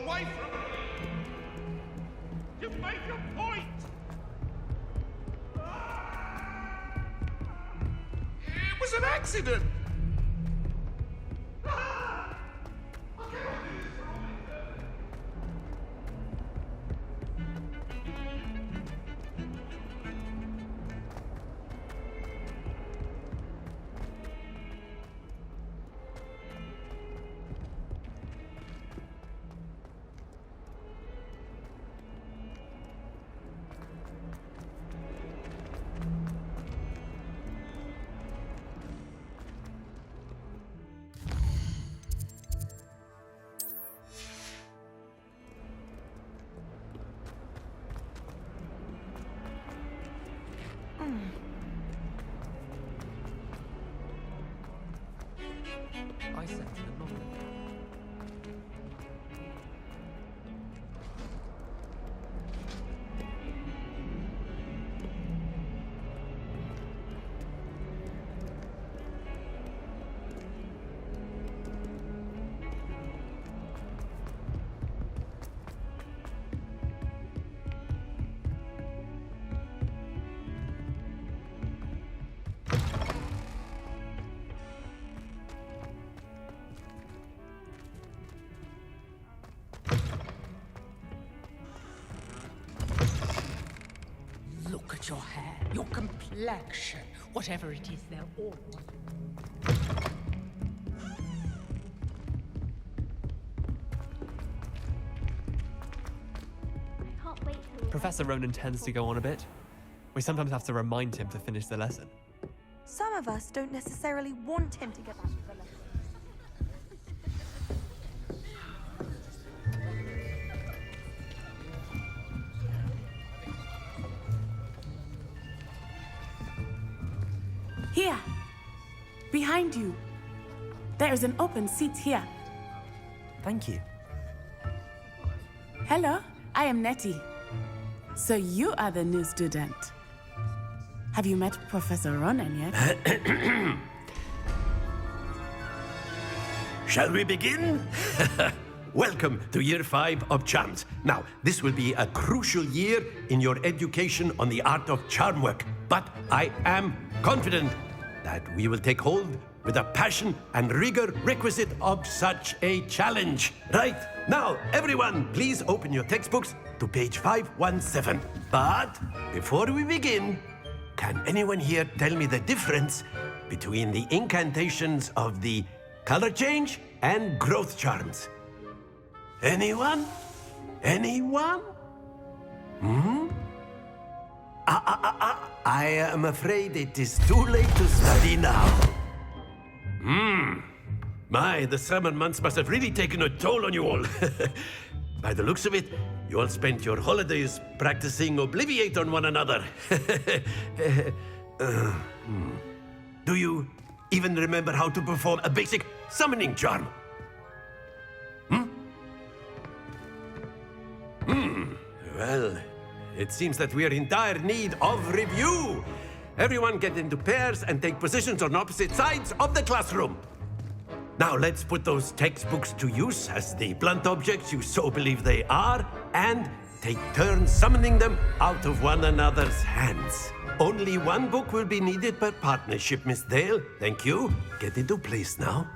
away from me! You've made your point! It was an accident! I sense the knowledge. Look at your hair, your complexion, whatever it is, they're all wonderful. I can't wait till Professor Ronan tends to go on a bit. We sometimes have to remind him to finish the lesson. Some of us don't necessarily want him to get back to the lesson. Here, behind you. There is an open seat here. Thank you. Hello, I am Nettie. So you are the new student. Have you met Professor Ronan yet? Shall we begin? Welcome to Year 5 of Charms. Now, this will be a crucial year in your education on the art of charm work. But I am confident that we will take hold with the passion and rigor requisite of such a challenge. Right, now, everyone, please open your textbooks to page 517. But before we begin, can anyone here tell me the difference between the incantations of the color change and growth charms? Anyone? Anyone? I am afraid it is too late to study now. My, the summer months must have really taken a toll on you all. By the looks of it, you all spent your holidays practicing Obliviate on one another. Do you even remember how to perform a basic summoning charm? Well, it seems that we are in dire need of review. Everyone get into pairs and take positions on opposite sides of the classroom. Now let's put those textbooks to use as the blunt objects you so believe they are, and take turns summoning them out of one another's hands. Only one book will be needed per partnership, Miss Dale. Thank you. Get into place now.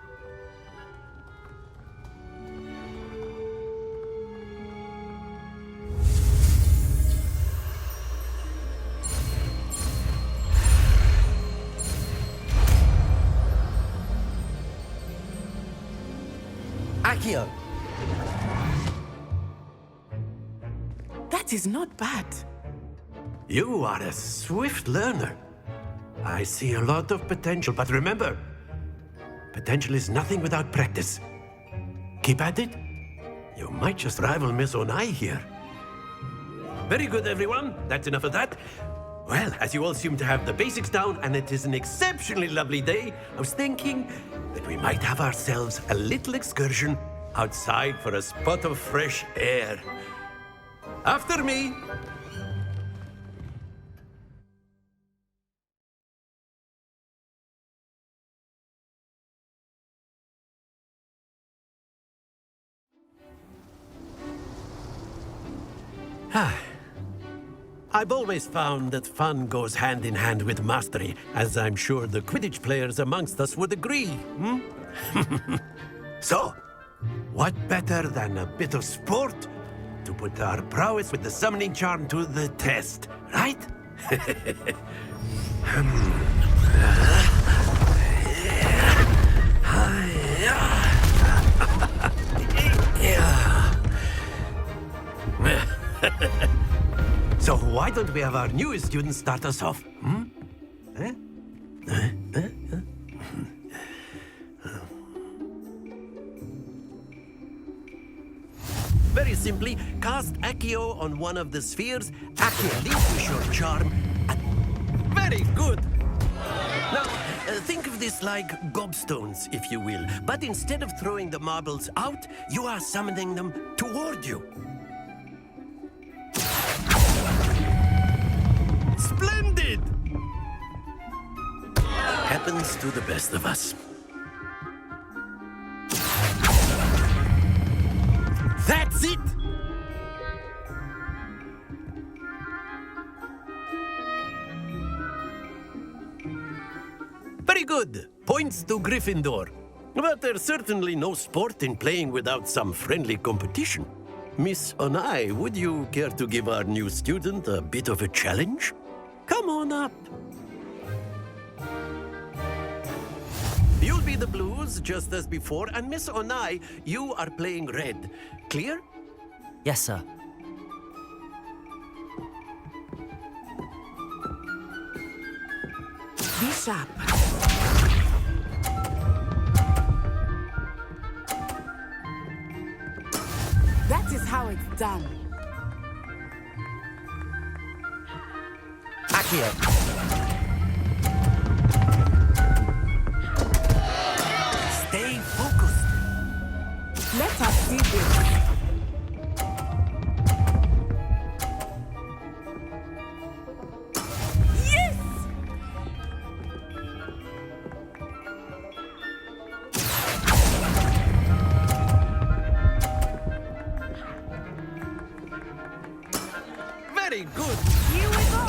Accio! That is not bad. You are a swift learner. I see a lot of potential, but remember, potential is nothing without practice. Keep at it. You might just rival Miss Onai here. Very good, everyone. That's enough of that. Well, as you all seem to have the basics down, and it is an exceptionally lovely day, I was thinking that we might have ourselves a little excursion outside for a spot of fresh air. After me. I've always found that fun goes hand in hand with mastery, as I'm sure the Quidditch players amongst us would agree. So, what better than a bit of sport to put our prowess with the summoning charm to the test, right? So why don't we have our newest student start us off? Very simply, cast Accio on one of the spheres. Accio leads with your charm. Very good! Now, think of this like gobstones, if you will. But instead of throwing the marbles out, you are summoning them toward you. Splendid! Happens to the best of us. That's it! Very good. Points to Gryffindor. But there's certainly no sport in playing without some friendly competition. Miss Onai, would you care to give our new student a bit of a challenge? Come on up. You'll be the blues, just as before, and Miss Onai, you are playing red. Clear? Yes, sir. Be sharp. That is how it's done. Accio. Stay focused. Let us see this. Yes! Very good. Here we go.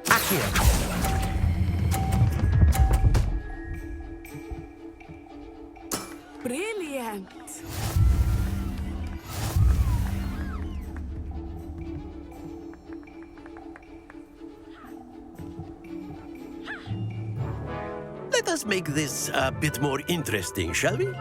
Accio. Brilliant. Let us make this a bit more interesting, shall we?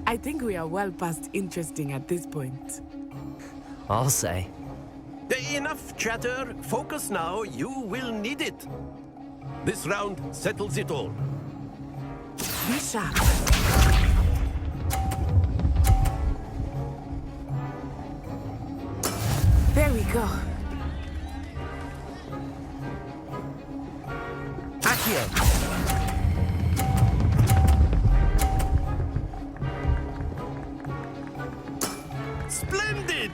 I think we are well past interesting at this point. I'll say. Enough chatter. Focus now. You will need it. This round settles it all. Be sharp. There we go. Accio. Splendid!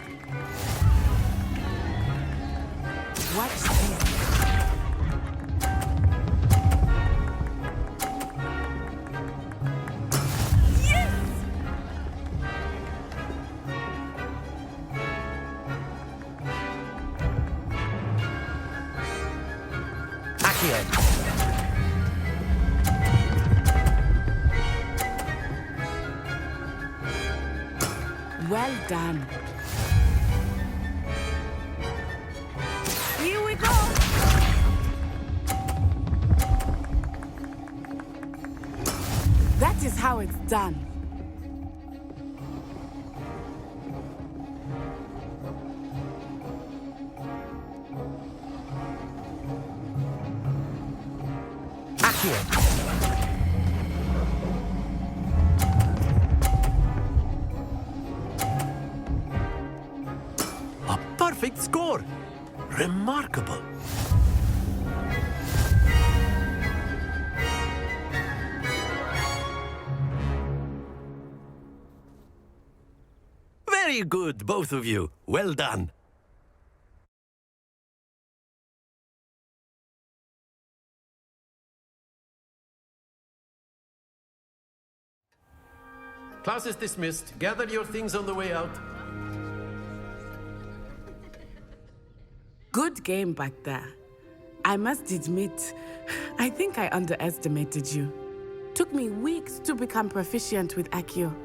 Watch this. Yes! Accio. Well done. Here we go. That is how it's done. Accio. A perfect score. Remarkable. Very good, both of you. Well done. Class is dismissed. Gather your things on the way out. Good game back there. I must admit, I think I underestimated you. Took me weeks to become proficient with Accio.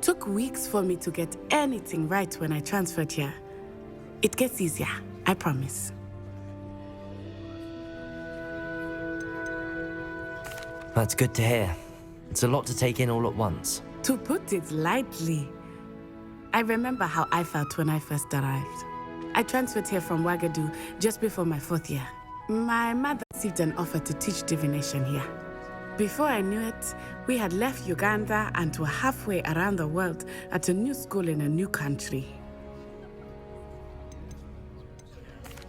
Took weeks for me to get anything right when I transferred here. It gets easier, I promise. That's good to hear. It's a lot to take in all at once. To put it lightly, I remember how I felt when I first arrived. I transferred here from Ouagadougou just before my 4th year. My mother received an offer to teach divination here. Before I knew it, we had left Uganda and were halfway around the world at a new school in a new country.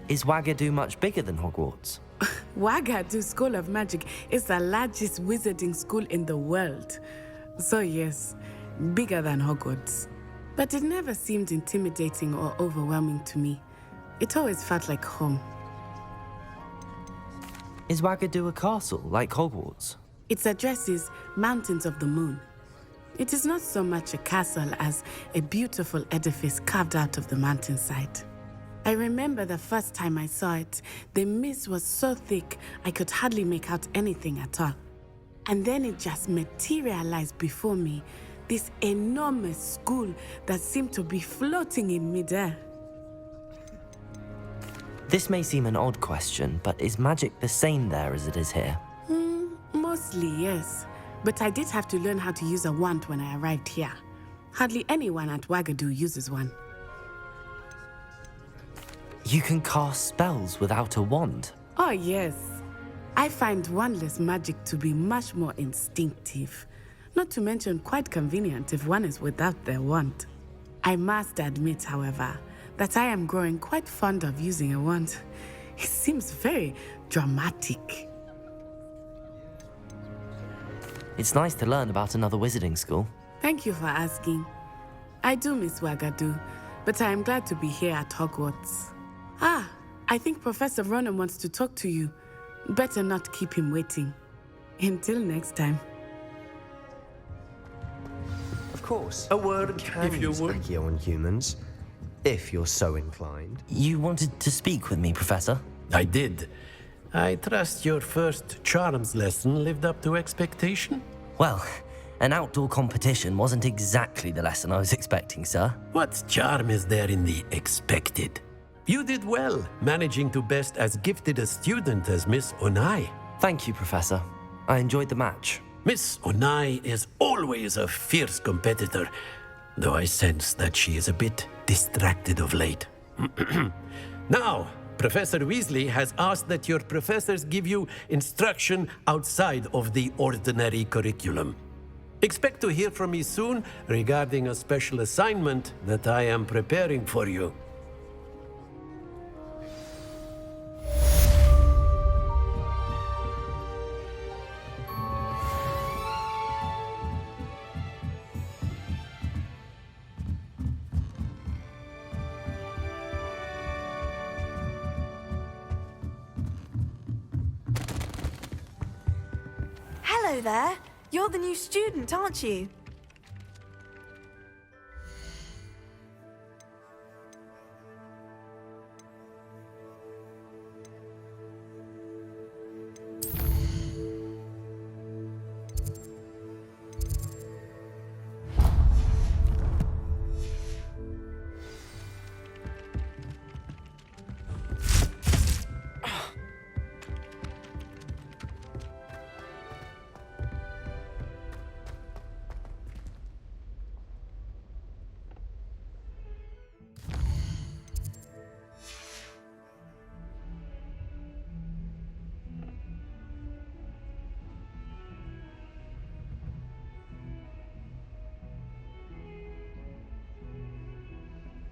Is Ouagadougou much bigger than Hogwarts? Ouagadougou School of Magic is the largest wizarding school in the world. So yes, bigger than Hogwarts. But it never seemed intimidating or overwhelming to me. It always felt like home. Is Ouagadougou a castle, like Hogwarts? Its address is Mountains of the Moon. It is not so much a castle as a beautiful edifice carved out of the mountainside. I remember the first time I saw it, the mist was so thick I could hardly make out anything at all. And then it just materialized before me, this enormous school that seemed to be floating in midair. This may seem an odd question, but is magic the same there as it is here? Mostly, yes. But I did have to learn how to use a wand when I arrived here. Hardly anyone at Ouagadougou uses one. You can cast spells without a wand? Oh, yes. I find wandless magic to be much more instinctive. Not to mention quite convenient if one is without their wand. I must admit, however, that I am growing quite fond of using a wand. It seems very dramatic. It's nice to learn about another wizarding school. Thank you for asking. I do miss Ouagadougou, but I am glad to be here at Hogwarts. Ah, I think Professor Ronan wants to talk to you. Better not keep him waiting. Until next time. Of course. A word, Can if you use would. Accio on humans, if you're so inclined. You wanted to speak with me, Professor? I did. I trust your first charms lesson lived up to expectation? Well, an outdoor competition wasn't exactly the lesson I was expecting, sir. What charm is there in the expected? You did well, managing to best as gifted a student as Miss Onai. Thank you, Professor. I enjoyed the match. Miss Onai is always a fierce competitor, though I sense that she is a bit distracted of late. Now, Professor Weasley has asked that your professors give you instruction outside of the ordinary curriculum. Expect to hear from me soon regarding a special assignment that I am preparing for you. Hello there. You're the new student, aren't you?